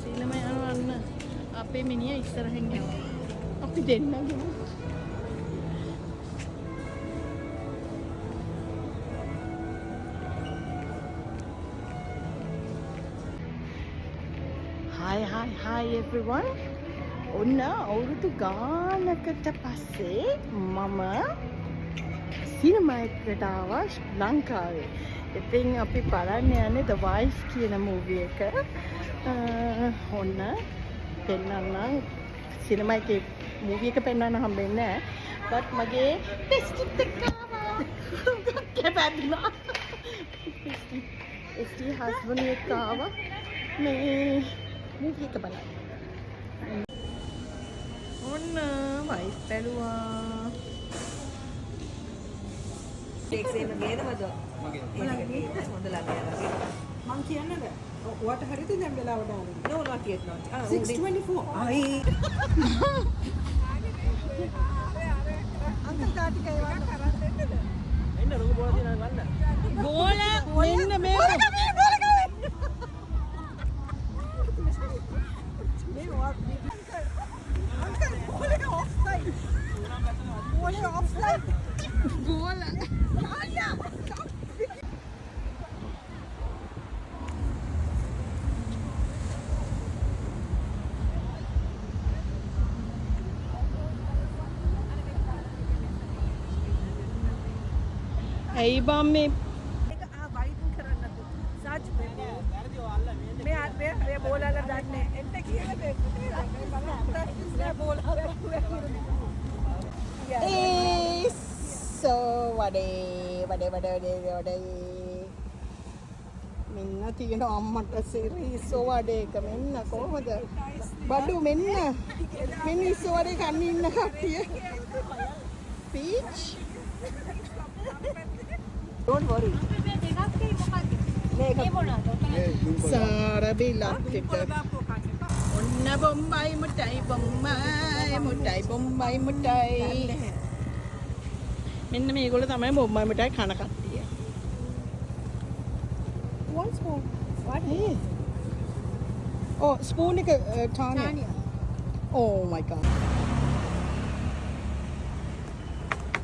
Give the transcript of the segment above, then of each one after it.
සිනම යනවන්න අපේ මිනිහ ඉස්සරහින් යනවා. අපි දෙන්නගෙන. Hi everyone. ඔන්න අවුරුදු ගානකට පස්සේ මම සිනමා එකකට ආවා ලංකාවේ. ඉතින් අපි බලන්න යන්නේ The Wife කියන මූවි එක. ඔන්න පෙන්නන්න සිනමා එකේ මූවි එක පෙන්නන්න හම්බෙන්නේ නැහැ. බට් මගේ ටෙස්ට් එක ආවා. කැපැදුනා. ටෙස්ට් හස්බන්ඩ් එක්ක ආවා. මේ මූවි එක බලන්න. ඔන්න වයිෆ් බැලුවා. එක්සේම ගේනවද? මගේ හොඳ ළඟයි. මං කියන්නද? ඔයාට හරියද දැන් වෙලාවට ආවේ? No not yet not. 6:24. අයි. අංකල් තාටික ඒවා කරන් දෙන්නද? එන්න රුඟ බෝල දිනා ගන්න. ගෝල මෙන්න මේ ඇයි බම් මේ ඒක වයින් කරන්න සාච් මේ බෝලල දන්නේ එන්න කියලා මේ බෝලල so වඩේ මෙන්න තියෙන අම්මට ඉස්සෝ වඩේ එක මෙන්න කොහොමද බඩු මෙන්න ඉස්සෝ වඩේ කන්න ඉන්න කට්ටිය පීච් don't worry සාරබිලක්කට ඔන්න බොම්බයි මුටයි මෙන්න මේගොල්ලෝ තමයි බොම්බයි මුටයි කන කට්ටිය. one spoon what oh spoon එක Tanya oh my god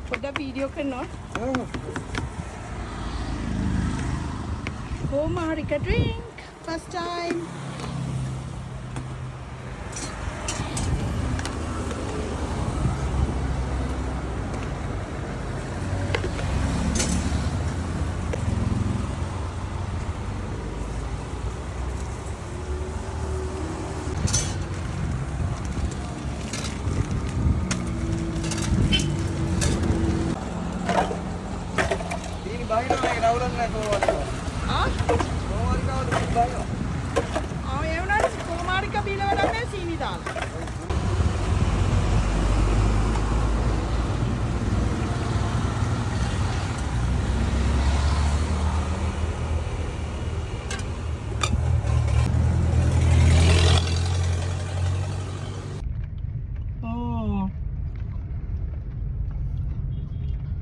පොඩ්ඩක් වීඩියෝ කරනවා. Oh Marika drink first time. ini bahaya nih rauran nih kalau ඒ වුණාට කොමාරික බීල වැඩක් නැහැ සීනි දාලා.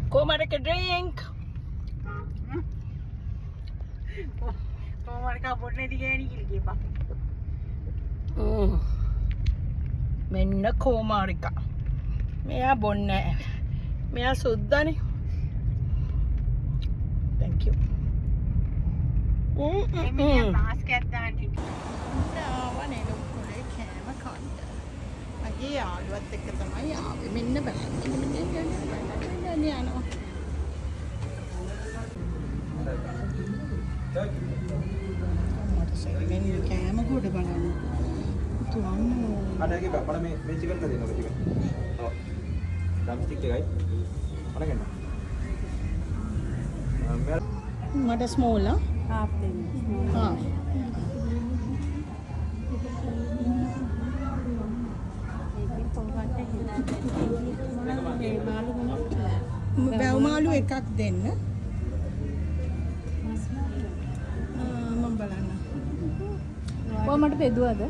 කොමාරික drink. කොමාරිකා පොඩ්නේ දිගෑනි කියලා කියපන්. මෙන්න කොමාරිකා. මෙයා බොන්නේ නැහැ. මෙයා සුද්දානේ. Thank you. එමියා බාස්කට් දාන්නේ. තාවනේ ලොකුලේ කෑම කන්න. මගේ යාළුවත් එක්ක තමයි ආවේ. මෙන්න බලන්න. මෙන්න යනවා. මෙන්න කෑම ගොඩ බලන්න. ada lagi Pak, mana me chicken tadi no chicken. Oh. Drumstick එකයි. අරගෙන. මට ස්මෝල් half දෙන්න. half. බැව් මාළු එකක් දෙන්න. මම බලන්න. ඔය මට බෙදුවද?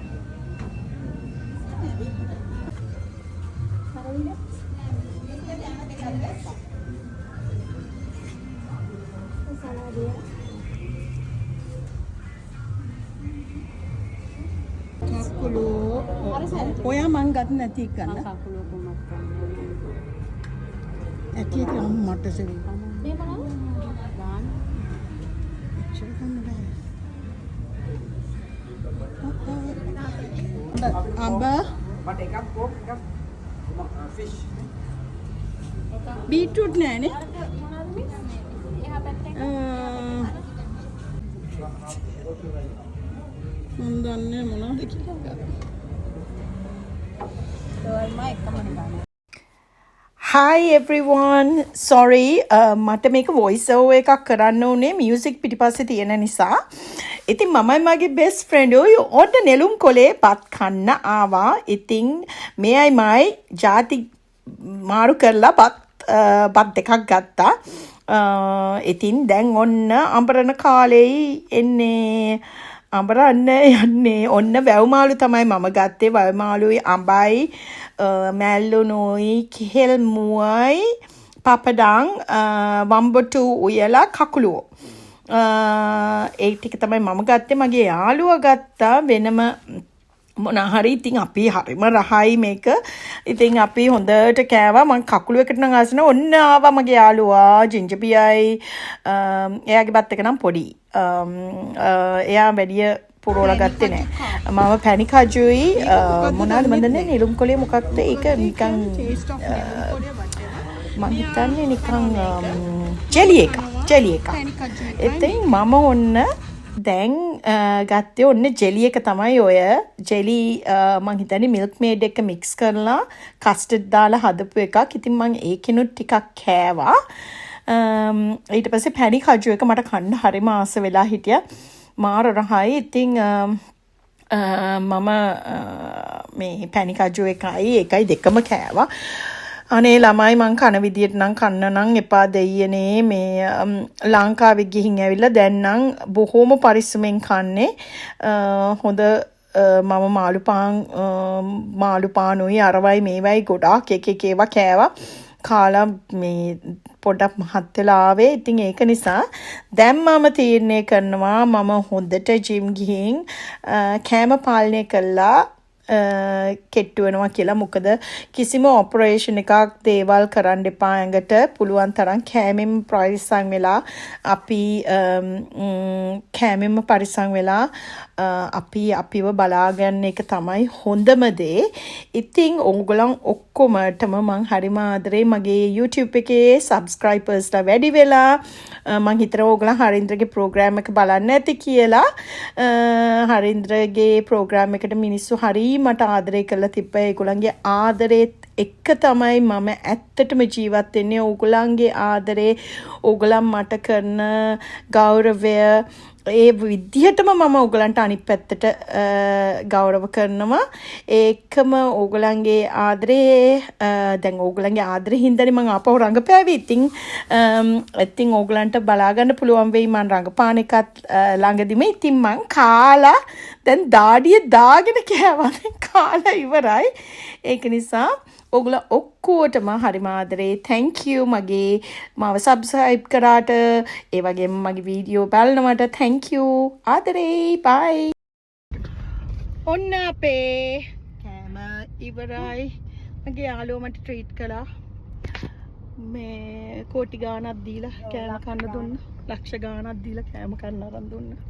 කකුලු ඔයා මං ගත් නැති කරන්න කකුල කොමත් කරන්න. ඇටි එක මට සෙවි මේ බලන්න. ගාන. එච්චර කන්න බෑ අඹ මට එකක් කෝක් එකක් ෆිෂ් බීට්‍රූට් නෑනේ එහා පැත්තේ මම දන්නේ මොනවද කියලා. Hi everyone. Sorry මට මේක voice over එකක් කරන්න උනේ music පිටිපස්සේ තියෙන නිසා. ඉතින් මමයි මගේ best friend ඔය නෙළුම් කොලේ බත් කන්න ආවා. ඉතින් මෙයයි මයි ಜಾති මාරු කරලා බත් දෙකක් ගත්තා. ඉතින් දැන් ඔන්න අඹරන කාලෙයි එන්නේ අඹරන්න යන්නේ ඔන්න වැව්මාළු තමයි මම ගත්තේ. වැව්මාළුයි අඹයි මැල්ලුනුයි කෙහෙල් මුවයි පපඩං වම්බටු උයලා කකුලුව ඒ ටික තමයි මම ගත්තේ. මගේ යාළුවා ගත්තා වෙනම මොනහරි. ඉතින් අපි හරිම රහයි මේක. ඉතින් අපි හොඳට කෑවා. මං කකුළු එකට නම් ආසන ඔන්න ආවා මගේ යාළුවා ජින්ජබියයි. එයාගේ බත් එක නම් පොඩි. එයා වැඩිය පුරෝලා ගත්තේ නෑ. මම පැණි කජුයි මොනවාද මන් දන්නේ නෙළුම් කොලේ මොකක්ද ඒක නිකන් මම හිතන්නේ නිකන් ජෙලි එකක්. ඉතින් මම ඔන්න දැන් ගත්තේ ඔන්න ජෙලි එක තමයි ඔය ජෙලි මං හිතන්නේ මිල්ක් මේඩ් එක මික්ස් කරලා කස්ටර්ඩ් දාලා හදපු එකක්. ඉතින් මං ඒකිනුත් ටිකක් කෑවා. ඊට පස්සේ පැණි කජු එක මට කන්න හරිම ආස වෙලා හිටියා. මාර රහයි. ඉතින් මම මේ පැණි කජු එකයි දෙකම කෑවා. අනේ ළමයි මං කන විදියට නම් කන්න නම් එපා දෙයියනේ. මේ ලංකාවෙ ගිහින් ඇවිල්ලා දැන් නම් බොහොම පරිස්සමෙන් කන්නේ. හොඳ මම මාළු පානුයි අරවයි මේවයි ගොඩාක් එක ඒවා කෑවා. කාලා මේ පොඩක් මහත් වෙලා ආවේ. ඉතින් ඒක නිසා දැන් මම තීරණය කරනවා මම හොඳට ජිම් ගිහින් කෑම පාලනය කළා කෙට්ටු වෙනවා කියලා. මොකද කිසිම ඔපරේෂන් එකක් දේවල් කරන්න එපා. ඇඟට පුළුවන් තරම් කෑමෙන් පරිස්සම් වෙලා අපි අපිව බලාගන්න එක තමයි හොඳම දේ. ඉතින් ඕගොල්ලන් ඔක්කොමටම මං හරිම ආදරේ. මගේ YouTube එකේ subscribersලා වැඩි වෙලා මං හිතනවා ඕගොල්ලන් හරින්ද්‍රගේ program එක බලන්න ඇති කියලා. හරින්ද්‍රගේ program එකට මිනිස්සු හරි මට ආදරය කරලා තිබ්බා. ඒගොල්ලන්ගේ ආදරේත් එක්ක තමයි මම ඇත්තටම ජීවත් වෙන්නේ. ඕගොල්ලන්ගේ ආදරේ ඕගොල්ලන් මට කරන ගෞරවය ඒ විදිහටම මම ඕගොල්ලන්ට අනිත් පැත්තට ගෞරව කරනවා. ඒකම ඕගොල්ලන්ගේ ආදරේ දැන් ඕගොල්ලන්ගේ ආදරේ හින්දානේ මම ආපහු රංගපෑවේ. ඉතින් ඕගොල්ලන්ට බලා ගන්න පුළුවන් වෙයි මම රංගපාන එකත් ළඟදිම. ඉතින් මං කාලා දැන් දාඩිය දාගෙන කෑවා. කාලා ඉවරයි. ඒක නිසා ඔගොල්ලෝ ඔක්කොටම හරිම ආදරේ. thank you මගේ මාව subscribe කරාට ඒ වගේම මගේ වීඩියෝ බලනවට thank you ආදරේ. bye. ඔන්න අපේ කෑම ඉවරයි. මගේ යාළුවා මට ට්‍රීට් කළා. මේ කෝටි ගාණක් දීලා කෑම කන්න දුන්නා. ලක්ෂ ගාණක් දීලා කෑම කන්න අරන් දුන්නා.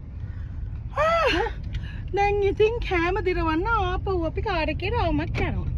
දැන් ඉතින් කෑම දිරවන්න ආපහු අපි කාර් එකේ රවුමක් යනවා.